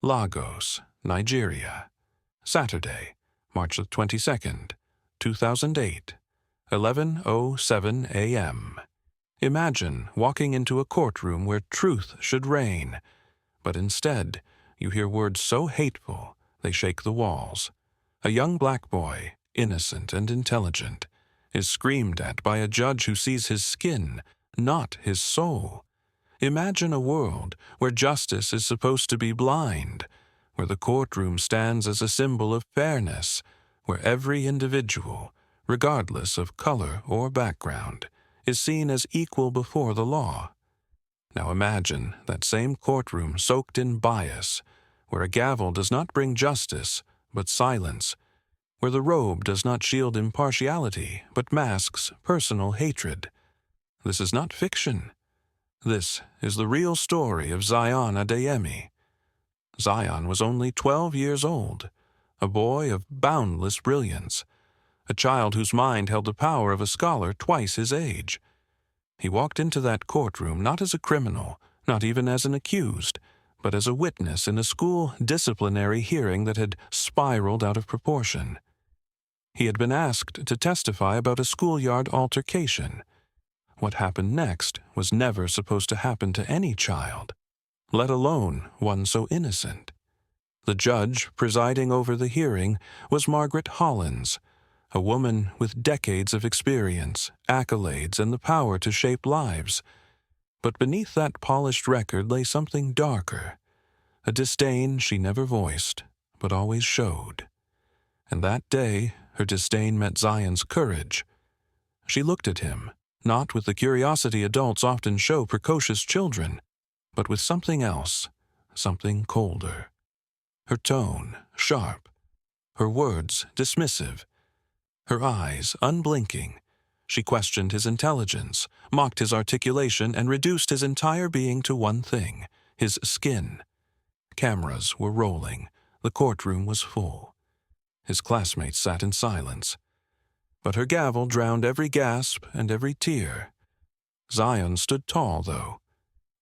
Lagos, Nigeria. Saturday, March the 22nd, 2008, 11:07 a.m. Imagine walking into a courtroom where truth should reign, but instead you hear words so hateful they shake the walls. A young black boy, innocent and intelligent, is screamed at by a judge who sees his skin, not his soul. Imagine a world where justice is supposed to be blind, where the courtroom stands as a symbol of fairness, where every individual, regardless of color or background, is seen as equal before the law. Now imagine that same courtroom soaked in bias, where a gavel does not bring justice, but silence, where the robe does not shield impartiality, but masks personal hatred. This is not fiction. This is the real story of Zion Adeyemi. Zion was only 12 years old, a boy of boundless brilliance, a child whose mind held the power of a scholar twice his age. He walked into that courtroom not as a criminal, not even as an accused, but as a witness in a school disciplinary hearing that had spiraled out of proportion. He had been asked to testify about a schoolyard altercation. What happened next was never supposed to happen to any child, let alone one so innocent. The judge presiding over the hearing was Margaret Hollins, a woman with decades of experience, accolades, and the power to shape lives. But beneath that polished record lay something darker, a disdain she never voiced, but always showed. And that day, her disdain met Zion's courage. She looked at him, not with the curiosity adults often show precocious children, but with something else, something colder. Her tone, sharp. Her words, dismissive. Her eyes, unblinking. She questioned his intelligence, mocked his articulation, and reduced his entire being to one thing, his skin. Cameras were rolling. The courtroom was full. His classmates sat in silence. But her gavel drowned every gasp and every tear. Zion stood tall, though.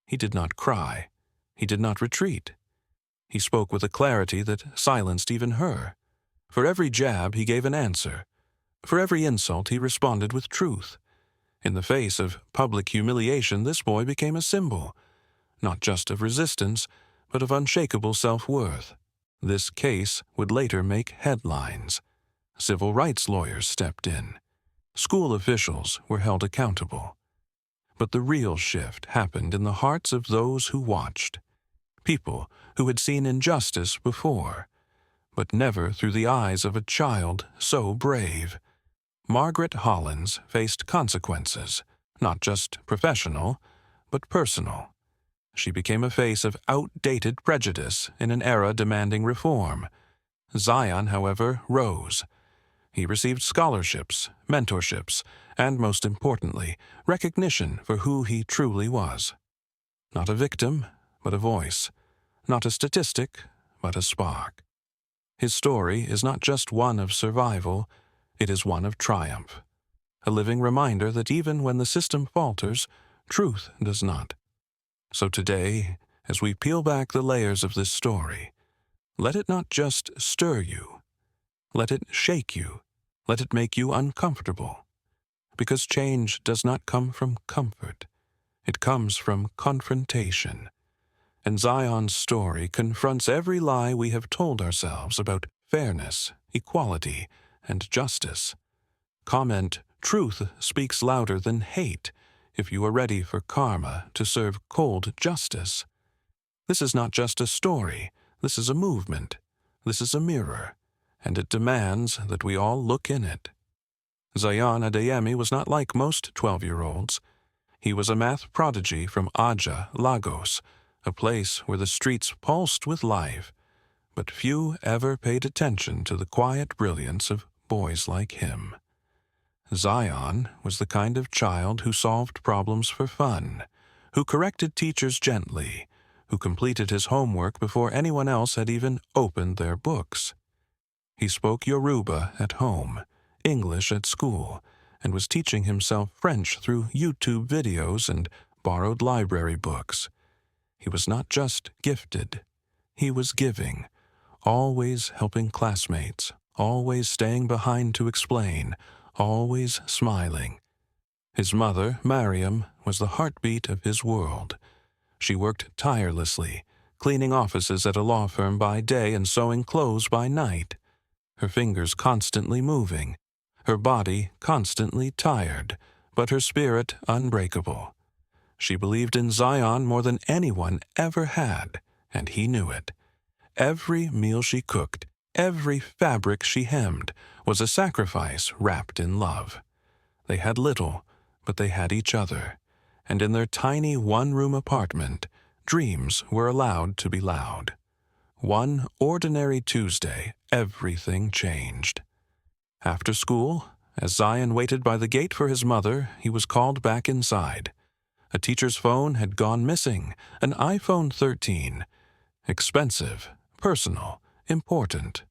He did not cry. He did not retreat. He spoke with a clarity that silenced even her. For every jab, he gave an answer. For every insult, he responded with truth. In the face of public humiliation, this boy became a symbol, not just of resistance, but of unshakable self-worth. This case would later make headlines. Civil rights lawyers stepped in. School officials were held accountable. But the real shift happened in the hearts of those who watched. People who had seen injustice before, but never through the eyes of a child so brave. Margaret Hollins faced consequences, not just professional, but personal. She became a face of outdated prejudice in an era demanding reform. Zion, however, rose. He received scholarships, mentorships, and most importantly, recognition for who he truly was. Not a victim, but a voice. Not a statistic, but a spark. His story is not just one of survival, it is one of triumph. A living reminder that even when the system falters, truth does not. So today, as we peel back the layers of this story, let it not just stir you. Let it shake you. Let it make you uncomfortable. Because change does not come from comfort. It comes from confrontation. And Zion's story confronts every lie we have told ourselves about fairness, equality, and justice. Comment, "Truth speaks louder than hate," if you are ready for karma to serve cold justice. This is not just a story. This is a movement. This is a mirror, and it demands that we all look in it. Zion Adeyemi was not like most 12-year-olds. He was a math prodigy from Aja, Lagos, a place where the streets pulsed with life, but few ever paid attention to the quiet brilliance of boys like him. Zion was the kind of child who solved problems for fun, who corrected teachers gently, who completed his homework before anyone else had even opened their books. He spoke Yoruba at home, English at school, and was teaching himself French through YouTube videos and borrowed library books. He was not just gifted, He was giving, always helping classmates, always staying behind to explain, always smiling. His mother, Mariam, was the heartbeat of his world. She worked tirelessly, cleaning offices at a law firm by day and sewing clothes by night, her fingers constantly moving, her body constantly tired, but her spirit unbreakable. She believed in Zion more than anyone ever had, and he knew it. Every meal she cooked, every fabric she hemmed, was a sacrifice wrapped in love. They had little, but they had each other, and in their tiny one-room apartment, dreams were allowed to be loud. One ordinary Tuesday, everything changed. After school, as Zion waited by the gate for his mother, he was called back inside. A teacher's phone had gone missing, an iPhone 13. Expensive, personal, important.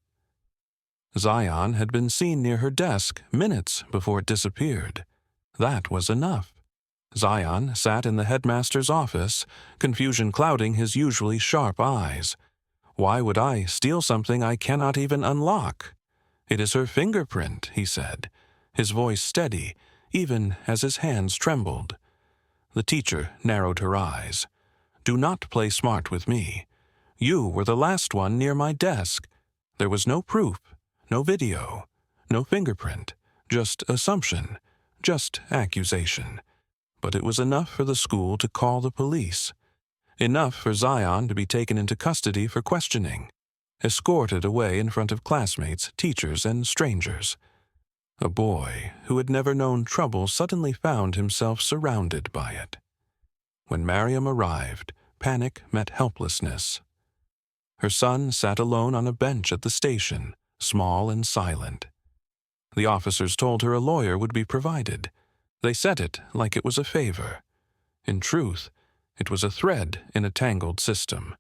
Zion had been seen near her desk minutes before it disappeared. That was enough. Zion sat in the headmaster's office, confusion clouding his usually sharp eyes. Why would I steal something I cannot even unlock? It is her fingerprint, he said, his voice steady, even as his hands trembled. The teacher narrowed her eyes. Do not play smart with me. You were the last one near my desk. There was no proof, no video, no fingerprint, just assumption, just accusation. But it was enough for the school to call the police. Enough for Zion to be taken into custody for questioning, escorted away in front of classmates, teachers, and strangers. A boy who had never known trouble suddenly found himself surrounded by it. When Mariam arrived, panic met helplessness. Her son sat alone on a bench at the station, small and silent. The officers told her a lawyer would be provided. They said it like it was a favor. In truth, it was a thread in a tangled system.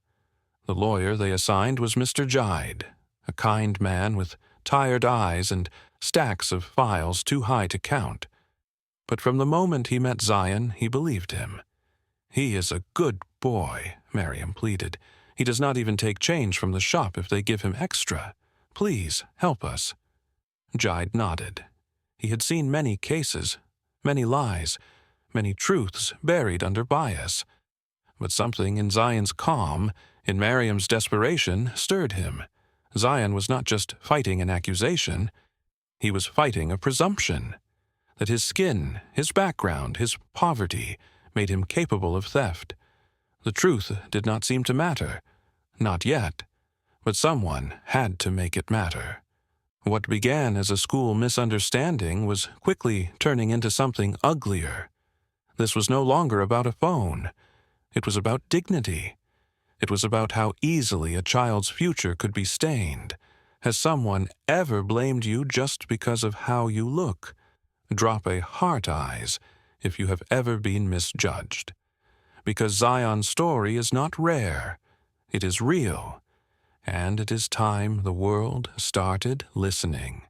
The lawyer they assigned was Mr. Jide, a kind man with tired eyes and stacks of files too high to count. But from the moment he met Zion, he believed him. He is a good boy, Mariam pleaded. He does not even take change from the shop if they give him extra. Please, help us. Jide nodded. He had seen many cases, many lies, many truths buried under bias. But something in Zion's calm, in Mariam's desperation, stirred him. Zion was not just fighting an accusation. He was fighting a presumption that his skin, his background, his poverty made him capable of theft. The truth did not seem to matter. Not yet. But someone had to make it matter. What began as a school misunderstanding was quickly turning into something uglier. This was no longer about a phone. It was about dignity. It was about how easily a child's future could be stained. Has someone ever blamed you just because of how you look? Drop a heart eyes if you have ever been misjudged. Because Zion's story is not rare. It is real. And it is time the world started listening.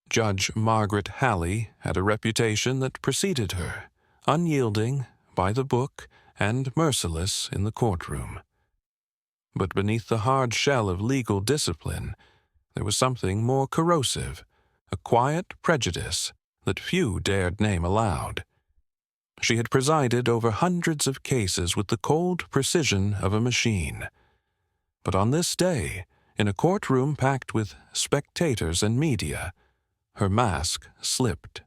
Judge Margaret Halley had a reputation that preceded her, unyielding, by the book, and merciless in the courtroom. But beneath the hard shell of legal discipline, there was something more corrosive, a quiet prejudice that few dared name aloud. She had presided over hundreds of cases with the cold precision of a machine. But on this day, in a courtroom packed with spectators and media, her mask slipped.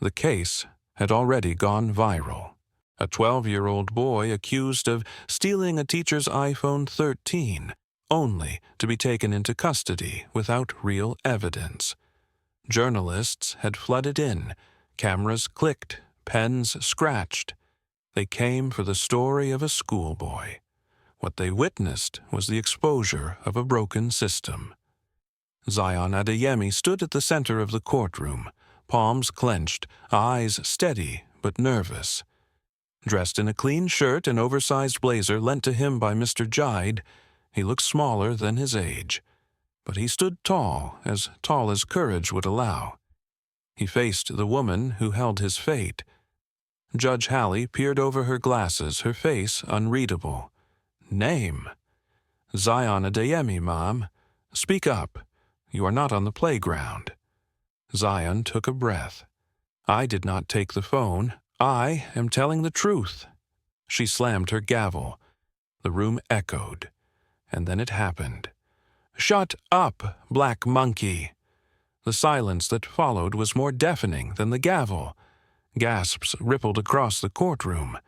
The case had already gone viral. A 12-year-old boy accused of stealing a teacher's iPhone 13, only to be taken into custody without real evidence. Journalists had flooded in, cameras clicked, pens scratched. They came for the story of a schoolboy. What they witnessed was the exposure of a broken system. Zion Adeyemi stood at the center of the courtroom, palms clenched, eyes steady but nervous. Dressed in a clean shirt and oversized blazer lent to him by Mr. Jide, he looked smaller than his age. But he stood tall as courage would allow. He faced the woman who held his fate. Judge Halley peered over her glasses, her face unreadable. Name. Zion Adeyemi, Mom. Speak up. You are not on the playground. Zion took a breath. I did not take the phone. I am telling the truth. She slammed her gavel. The room echoed. And then it happened. Shut up, black monkey. The silence that followed was more deafening than the gavel. Gasps rippled across the courtroom.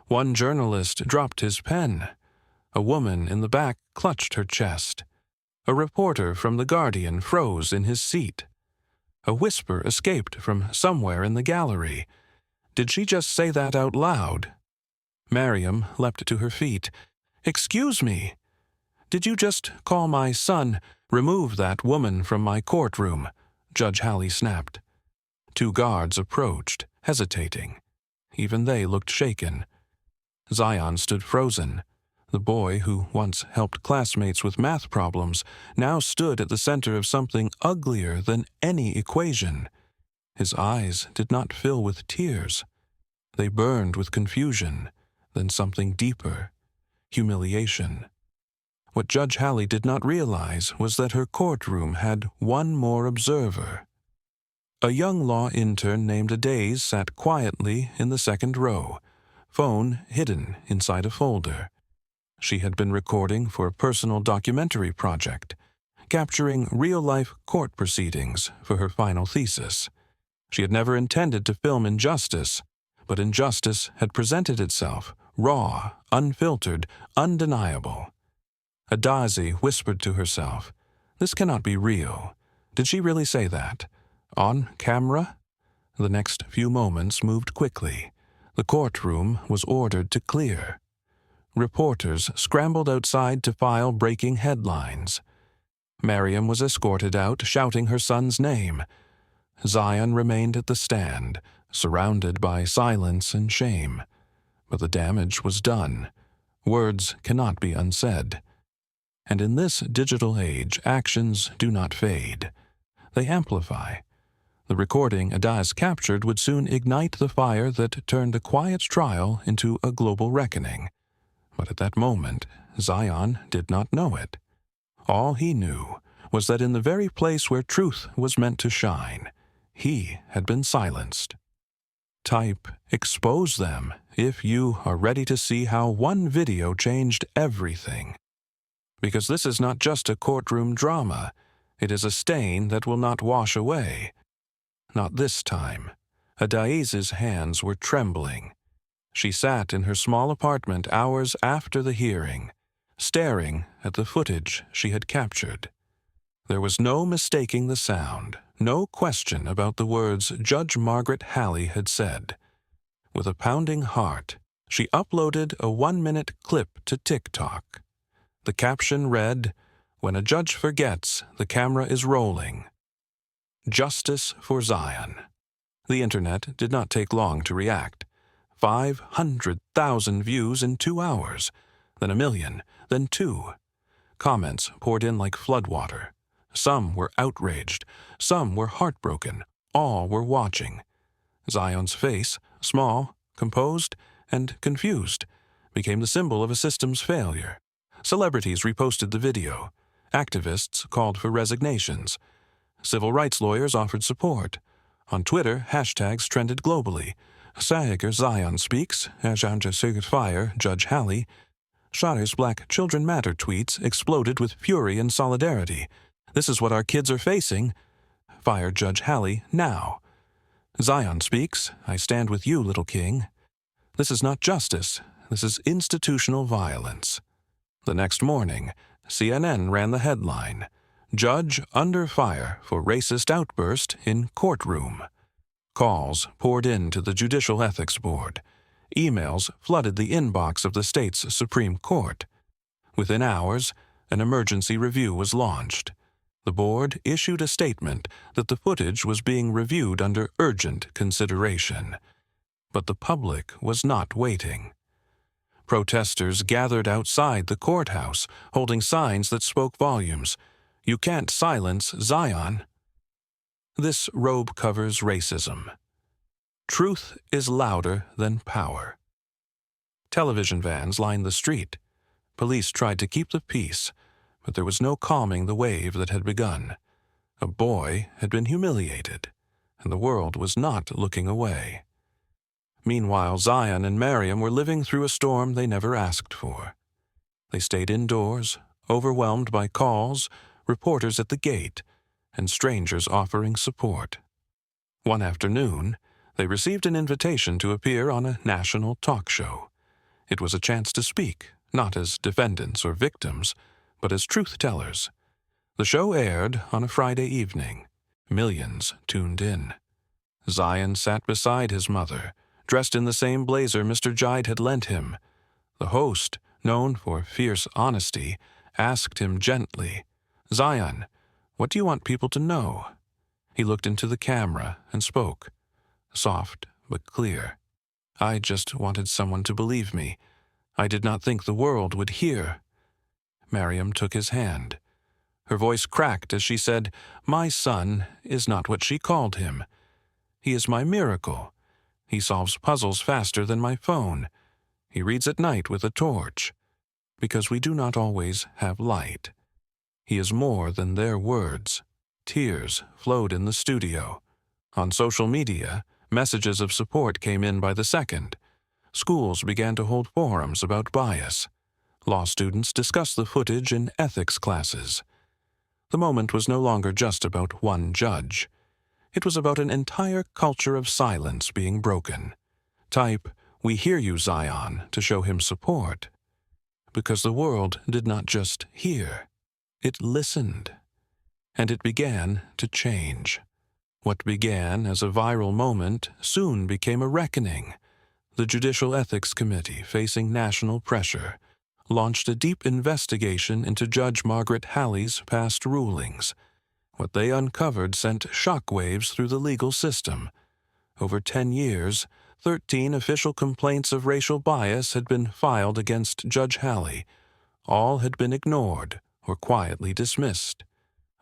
One journalist dropped his pen. A woman in the back clutched her chest. A reporter from The Guardian froze in his seat. A whisper escaped from somewhere in the gallery. Did she just say that out loud? Miriam leapt to her feet. Excuse me. Did you just call my son? Remove that woman from my courtroom, Judge Halley snapped. Two guards approached, hesitating. Even they looked shaken. Zion stood frozen. The boy who once helped classmates with math problems now stood at the center of something uglier than any equation. His eyes did not fill with tears. They burned with confusion, then something deeper, humiliation. What Judge Halley did not realize was that her courtroom had one more observer. A young law intern named Adaze sat quietly in the second row, phone hidden inside a folder. She had been recording for a personal documentary project, capturing real-life court proceedings for her final thesis. She had never intended to film injustice, but injustice had presented itself, raw, unfiltered, undeniable. Adaze whispered to herself, "This cannot be real." Did she really say that? On camera? The next few moments moved quickly. The courtroom was ordered to clear. Reporters scrambled outside to file breaking headlines. Miriam was escorted out, shouting her son's name. Zion remained at the stand, surrounded by silence and shame. But the damage was done. Words cannot be unsaid. And in this digital age, actions do not fade. They amplify. The recording Adaze captured would soon ignite the fire that turned a quiet trial into a global reckoning. But at that moment, Zion did not know it. All he knew was that in the very place where truth was meant to shine, he had been silenced. Type "expose them" if you are ready to see how one video changed everything. Because this is not just a courtroom drama. It is a stain that will not wash away. Not this time. Adaze's hands were trembling. She sat in her small apartment hours after the hearing, staring at the footage she had captured. There was no mistaking the sound, no question about the words Judge Margaret Halley had said. With a pounding heart, she uploaded a 1-minute clip to TikTok. The caption read, "When a judge forgets, the camera is rolling. Justice for Zion." The internet did not take long to react. 500,000 views in 2 hours, then 1 million, then 2. Comments poured in like floodwater. Some were outraged, some were heartbroken, all were watching. Zion's face, small, composed, and confused, became the symbol of a system's failure. Celebrities reposted the video. Activists called for resignations. Civil rights lawyers offered support. On Twitter, hashtags trended globally. Sager Zion speaks, Ajanja Sigurd Fire, Judge Halley. Shari's Black Children Matter tweets exploded with fury and solidarity. "This is what our kids are facing." Fire Judge Halley now. Zion speaks, "I stand with you, little king." This is not justice. This is institutional violence. The next morning, CNN ran the headline, "Judge under fire for racist outburst in courtroom." Calls poured into the Judicial Ethics Board. Emails flooded the inbox of the state's Supreme Court. Within hours, an emergency review was launched. The board issued a statement that the footage was being reviewed under urgent consideration. But the public was not waiting. Protesters gathered outside the courthouse, holding signs that spoke volumes. "You can't silence Zion." This robe covers racism. Truth is louder than power. Television vans lined the street. Police tried to keep the peace, but there was no calming the wave that had begun. A boy had been humiliated, and the world was not looking away. Meanwhile, Zion and Miriam were living through a storm they never asked for. They stayed indoors, overwhelmed by calls, reporters at the gate, and strangers offering support. One afternoon, they received an invitation to appear on a national talk show. It was a chance to speak, not as defendants or victims, but as truth-tellers. The show aired on a Friday evening. Millions tuned in. Zion sat beside his mother, dressed in the same blazer Mr. Jide had lent him. The host, known for fierce honesty, asked him gently, "Zion, what do you want people to know?" He looked into the camera and spoke, soft but clear. "I just wanted someone to believe me. I did not think the world would hear." Miriam took his hand. Her voice cracked as she said, "My son is not what she called him. He is my miracle. He solves puzzles faster than my phone. He reads at night with a torch. Because we do not always have light. He is more than their words." Tears flowed in the studio. On social media, messages of support came in by the second. Schools began to hold forums about bias. Law students discussed the footage in ethics classes. The moment was no longer just about one judge. It was about an entire culture of silence being broken. Type, "We hear you, Zion," to show him support. Because the world did not just hear, it listened. And it began to change. What began as a viral moment soon became a reckoning. The Judicial Ethics Committee, facing national pressure, launched a deep investigation into Judge Margaret Halley's past rulings. What they uncovered sent shockwaves through the legal system. Over 10 years, 13 official complaints of racial bias had been filed against Judge Halley. All had been ignored or quietly dismissed.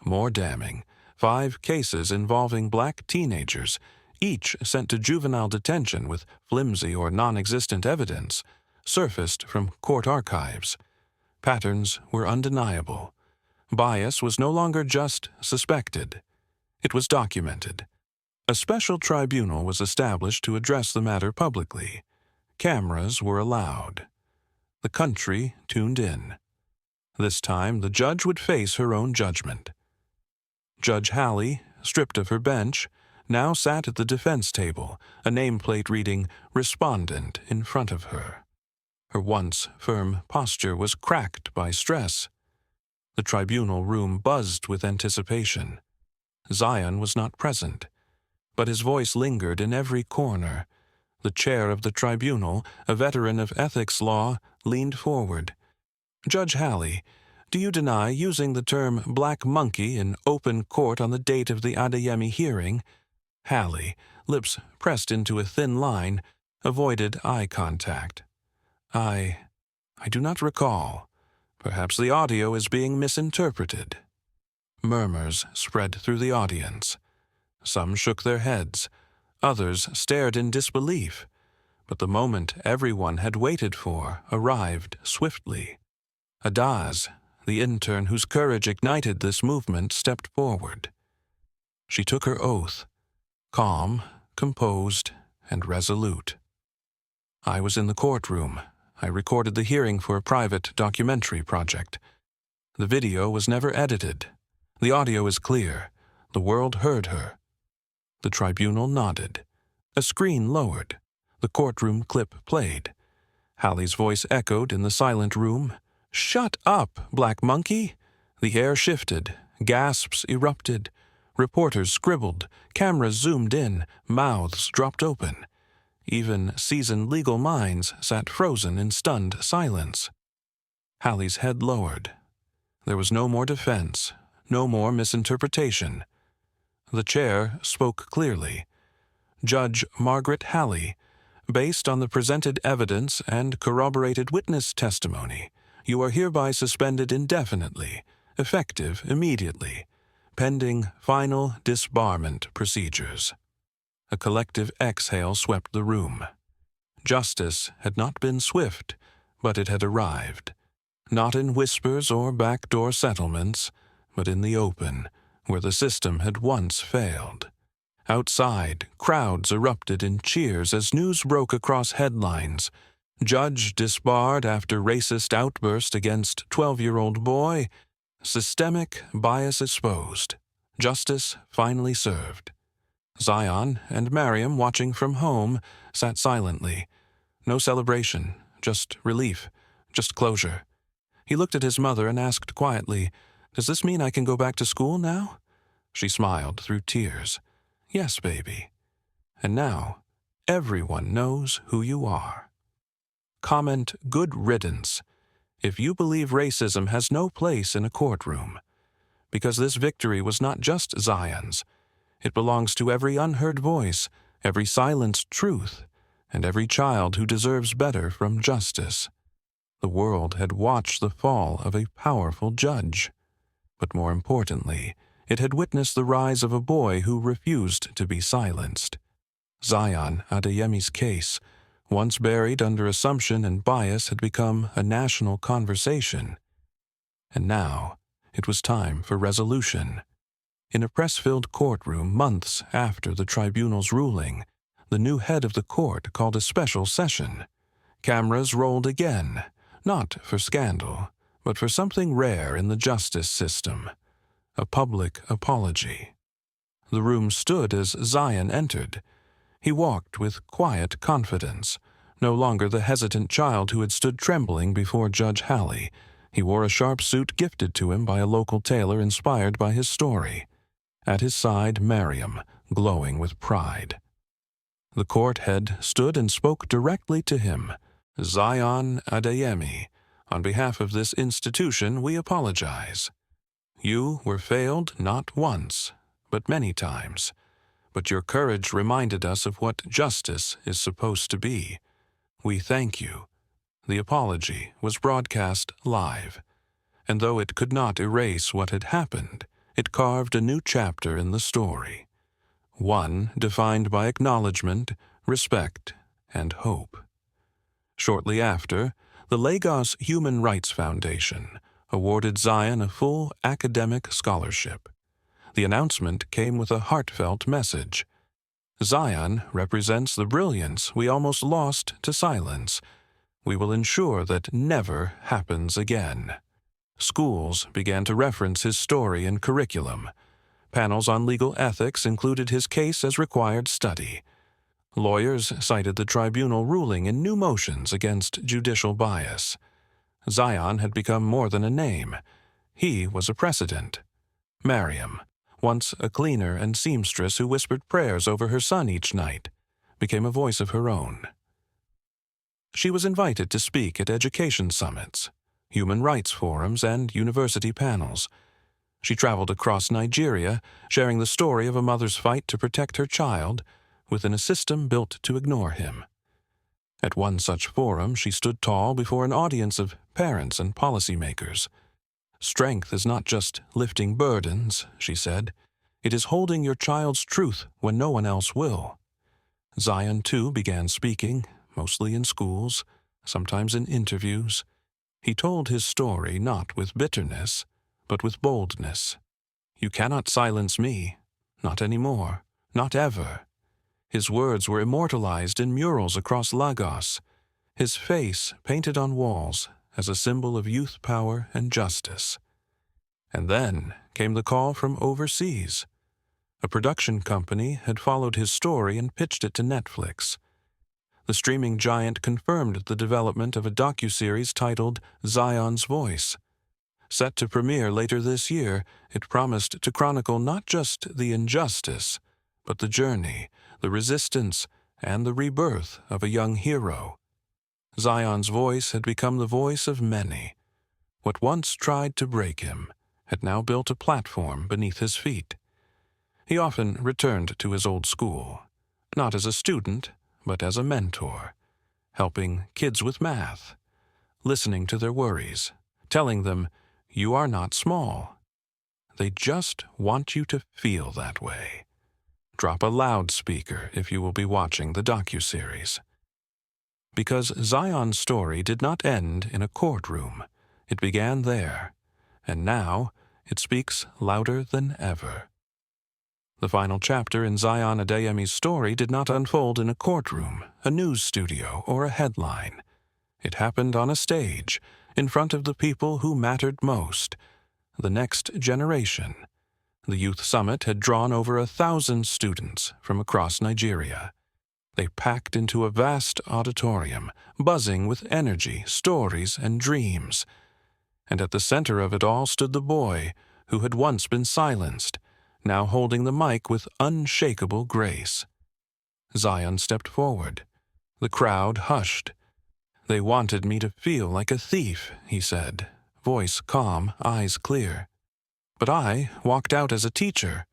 More damning, 5 cases involving black teenagers, each sent to juvenile detention with flimsy or non-existent evidence, surfaced from court archives. Patterns were undeniable. Bias was no longer just suspected. It was documented. A special tribunal was established to address the matter publicly. Cameras were allowed. The country tuned in. This time, the judge would face her own judgment. Judge Halley, stripped of her bench, now sat at the defense table, a nameplate reading "Respondent" in front of her. Her once firm posture was cracked by stress. The tribunal room buzzed with anticipation. Zion was not present, but his voice lingered in every corner. The chair of the tribunal, a veteran of ethics law, leaned forward. "Judge Halley, do you deny using the term black monkey in open court on the date of the Adeyemi hearing?" Halley, lips pressed into a thin line, avoided eye contact. I do not recall. Perhaps the audio is being misinterpreted." Murmurs spread through the audience. Some shook their heads. Others stared in disbelief. But the moment everyone had waited for arrived swiftly. Adaz, the intern whose courage ignited this movement, stepped forward. She took her oath, calm, composed, and resolute. "I was in the courtroom. I recorded the hearing for a private documentary project. The video was never edited. The audio is clear. The world heard her." The tribunal nodded. A screen lowered. The courtroom clip played. Halley's voice echoed in the silent room. "Shut up, black monkey!" The air shifted. Gasps erupted. Reporters scribbled. Cameras zoomed in. Mouths dropped open. Even seasoned legal minds sat frozen in stunned silence. Halley's head lowered. There was no more defense, no more misinterpretation. The chair spoke clearly. "Judge Margaret Halley, based on the presented evidence and corroborated witness testimony, you are hereby suspended indefinitely, effective immediately, pending final disbarment procedures." A collective exhale swept the room. Justice had not been swift, but it had arrived. not in whispers or backdoor settlements, but in the open, where the system had once failed. Outside, crowds erupted in cheers as news broke across headlines. Judge disbarred after racist outburst against 12-year-old boy. Systemic bias exposed. Justice finally served. Zion and Mariam, watching from home, sat silently. No celebration, just relief, just closure. He looked at his mother and asked quietly, "Does this mean I can go back to school now?" She smiled through tears. "Yes, baby. And now, everyone knows who you are." Comment "good riddance" if you believe racism has no place in a courtroom. Because this victory was not just Zion's. It belongs to every unheard voice, every silenced truth, and every child who deserves better from justice. The world had watched the fall of a powerful judge. But more importantly, it had witnessed the rise of a boy who refused to be silenced. Zion Adeyemi's case, once buried under assumption and bias, had become a national conversation. And now, it was time for resolution. In a press-filled courtroom months after the tribunal's ruling, the new head of the court called a special session. Cameras rolled again, not for scandal, but for something rare in the justice system: a public apology. The room stood as Zion entered. He walked with quiet confidence, no longer the hesitant child who had stood trembling before Judge Halley. He wore a sharp suit gifted to him by a local tailor inspired by his story. At his side, Mariam, glowing with pride. The court head stood and spoke directly to him. "Zion Adeyemi, on behalf of this institution, we apologize. You were failed not once, but many times. But your courage reminded us of what justice is supposed to be. We thank you." The apology was broadcast live, and though it could not erase what had happened, it carved a new chapter in the story. One defined by acknowledgement, respect, and hope. Shortly after, the Lagos Human Rights Foundation awarded Zion a full academic scholarship. The announcement came with a heartfelt message. "Zion represents the brilliance we almost lost to silence. We will ensure that never happens again." Schools began to reference his story in curriculum. Panels on legal ethics included his case as required study. Lawyers cited the tribunal ruling in new motions against judicial bias. Zion had become more than a name. He was a precedent. Mariam, once a cleaner and seamstress who whispered prayers over her son each night, became a voice of her own. She was invited to speak at education summits, human rights forums, and university panels. She traveled across Nigeria, sharing the story of a mother's fight to protect her child within a system built to ignore him. At one such forum, she stood tall before an audience of parents and policymakers. "Strength is not just lifting burdens," she said. "It is holding your child's truth when no one else will." Zion, too, began speaking, mostly in schools, sometimes in interviews. He told his story not with bitterness, but with boldness. "You cannot silence me. Not anymore. Not ever." His words were immortalized in murals across Lagos, his face painted on walls as a symbol of youth power and justice. And then came the call from overseas. A production company had followed his story and pitched it to Netflix. The streaming giant confirmed the development of a docuseries titled Zion's Voice. Set to premiere later this year, it promised to chronicle not just the injustice, but the journey, the resistance, and the rebirth of a young hero. Zion's voice had become the voice of many. What once tried to break him had now built a platform beneath his feet. He often returned to his old school, not as a student, but as a mentor, helping kids with math, listening to their worries, telling them, "You are not small. They just want you to feel that way." Drop a loudspeaker if you will be watching the docuseries. Because Zion's story did not end in a courtroom, It began there, and now it speaks louder than ever. The final chapter in Zion Adeyemi's story did not unfold in a courtroom, a news studio, or a headline. It happened on a stage, in front of the people who mattered most, the next generation. The Youth Summit had drawn over 1,000 students from across Nigeria. They packed into a vast auditorium, buzzing with energy, stories, and dreams. And at the center of it all stood the boy who had once been silenced, now holding the mic with unshakable grace. Zion stepped forward. The crowd hushed. "They wanted me to feel like a thief," he said, voice calm, eyes clear. "But I walked out as a teacher,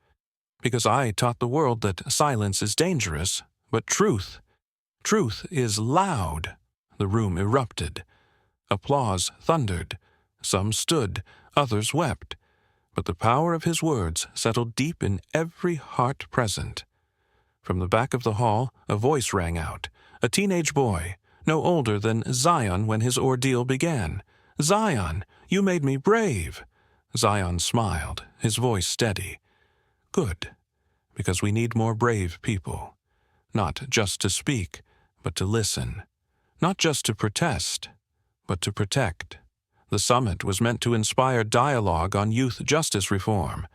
because I taught the world that silence is dangerous, but truth is loud." The room erupted. Applause thundered. Some stood, others wept. But the power of his words settled deep in every heart present. From the back of the hall, a voice rang out, a teenage boy, no older than Zion when his ordeal began. "Zion, you made me brave." Zion smiled, his voice steady. "Good, because we need more brave people. Not just to speak, but to listen. Not just to protest, but to protect." The summit was meant to inspire dialogue on youth justice reform,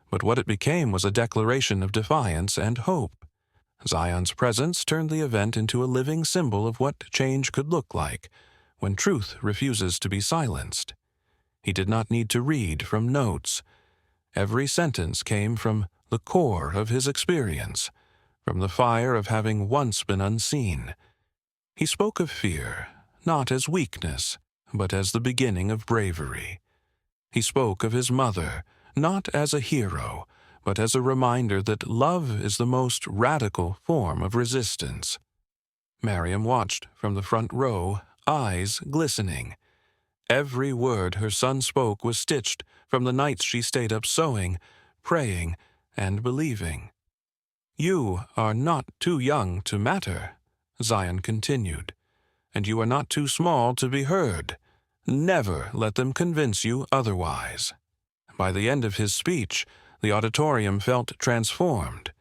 but what it became was a declaration of defiance and hope. Zion's presence turned the event into a living symbol of what change could look like when truth refuses to be silenced. He did not need to read from notes. Every sentence came from the core of his experience, from the fire of having once been unseen. He spoke of fear, not as weakness, but as the beginning of bravery. He spoke of his mother, not as a hero, but as a reminder that love is the most radical form of resistance. Miriam watched from the front row, eyes glistening. Every word her son spoke was stitched from the nights she stayed up sewing, praying, and believing. "You are not too young to matter," Zion continued, "and you are not too small to be heard. Never let them convince you otherwise." By the end of his speech, the auditorium felt transformed.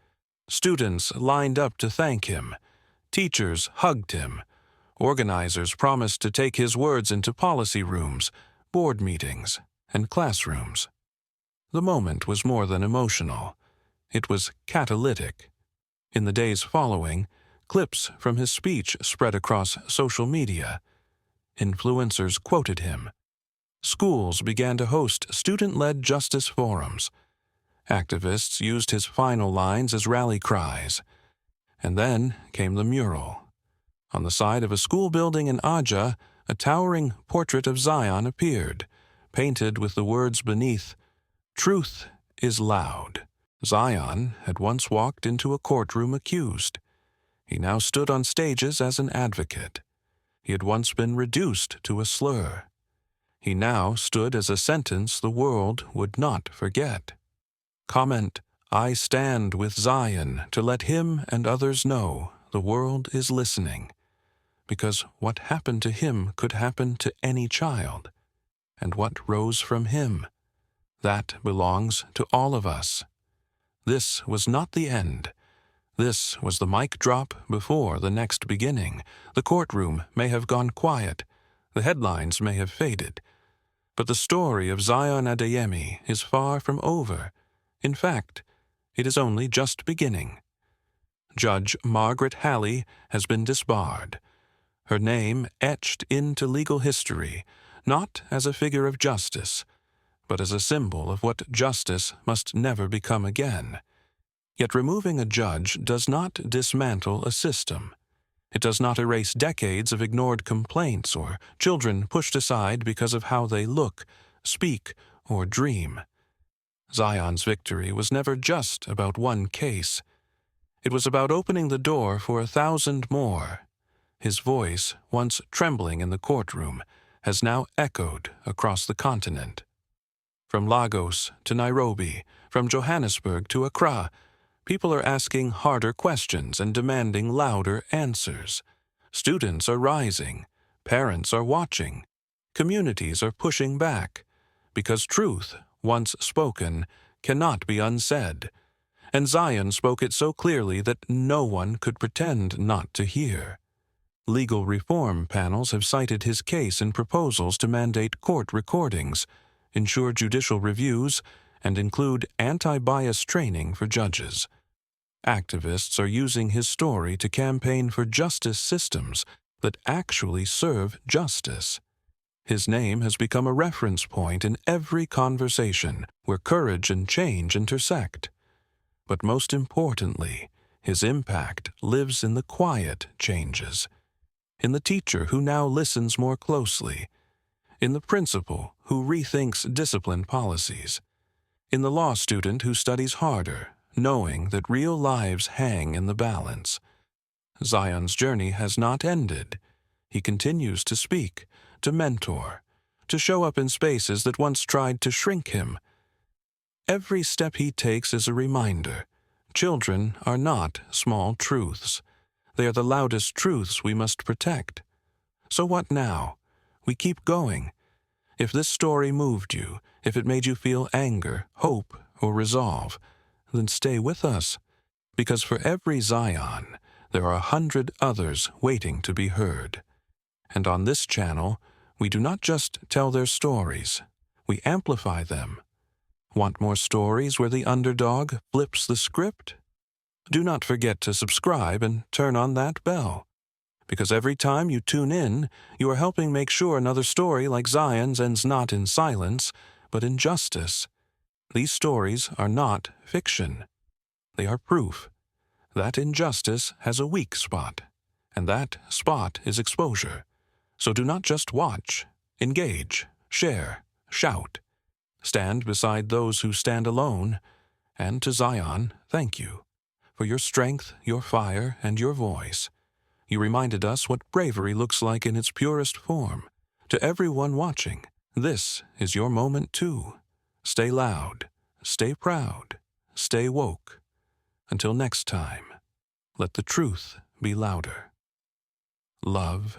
Students lined up to thank him. Teachers hugged him. Organizers promised to take his words into policy rooms, board meetings, and classrooms. The moment was more than emotional. It was catalytic. In the days following, clips from his speech spread across social media. Influencers quoted him. Schools began to host student-led justice forums. Activists used his final lines as rally cries. And then came the mural. On the side of a school building in Aja, a towering portrait of Zion appeared, painted with the words beneath, "Truth is loud." Zion had once walked into a courtroom accused. He now stood on stages as an advocate. He had once been reduced to a slur. He now stood as a sentence the world would not forget. Comment, "I stand with Zion to let him and others know the world is listening." Because what happened to him could happen to any child. And what rose from him, that belongs to all of us. This was not the end. This was the mic drop before the next beginning. The courtroom may have gone quiet. The headlines may have faded. But the story of Zion Adeyemi is far from over. In fact, it is only just beginning. Judge Margaret Halley has been disbarred. Her name etched into legal history, not as a figure of justice, but as a symbol of what justice must never become again. Yet removing a judge does not dismantle a system. It does not erase decades of ignored complaints or children pushed aside because of how they look, speak, or dream. Zion's victory was never just about one case. It was about opening the door for 1,000 more. His voice, once trembling in the courtroom, has now echoed across the continent. From Lagos to Nairobi, from Johannesburg to Accra, people are asking harder questions and demanding louder answers. Students are rising. Parents are watching. Communities are pushing back, because truth, once spoken, cannot be unsaid, and Zion spoke it so clearly that no one could pretend not to hear. Legal reform panels have cited his case in proposals to mandate court recordings, ensure judicial reviews, and include anti-bias training for judges. Activists are using his story to campaign for justice systems that actually serve justice. His name has become a reference point in every conversation where courage and change intersect. But most importantly, his impact lives in the quiet changes. In the teacher who now listens more closely. In the principal who rethinks discipline policies. In the law student who studies harder, knowing that real lives hang in the balance. Zion's journey has not ended. He continues to speak, to mentor, to show up in spaces that once tried to shrink him. Every step he takes is a reminder. Children are not small truths. They are the loudest truths we must protect. So what now? We keep going. If this story moved you, if it made you feel anger, hope, or resolve, then stay with us. Because for every Zion, there are 100 others waiting to be heard. And on this channel, we do not just tell their stories, we amplify them. Want more stories where the underdog flips the script? Do not forget to subscribe and turn on that bell. Because every time you tune in, you are helping make sure another story like Zion's ends not in silence, but in justice. These stories are not fiction. They are proof that injustice has a weak spot, and that spot is exposure. So do not just watch, engage, share, shout. Stand beside those who stand alone, and to Zion, thank you. For your strength, your fire, and your voice. You reminded us what bravery looks like in its purest form. To everyone watching, this is your moment too. Stay loud, stay proud, stay woke. Until next time, let the truth be louder. Love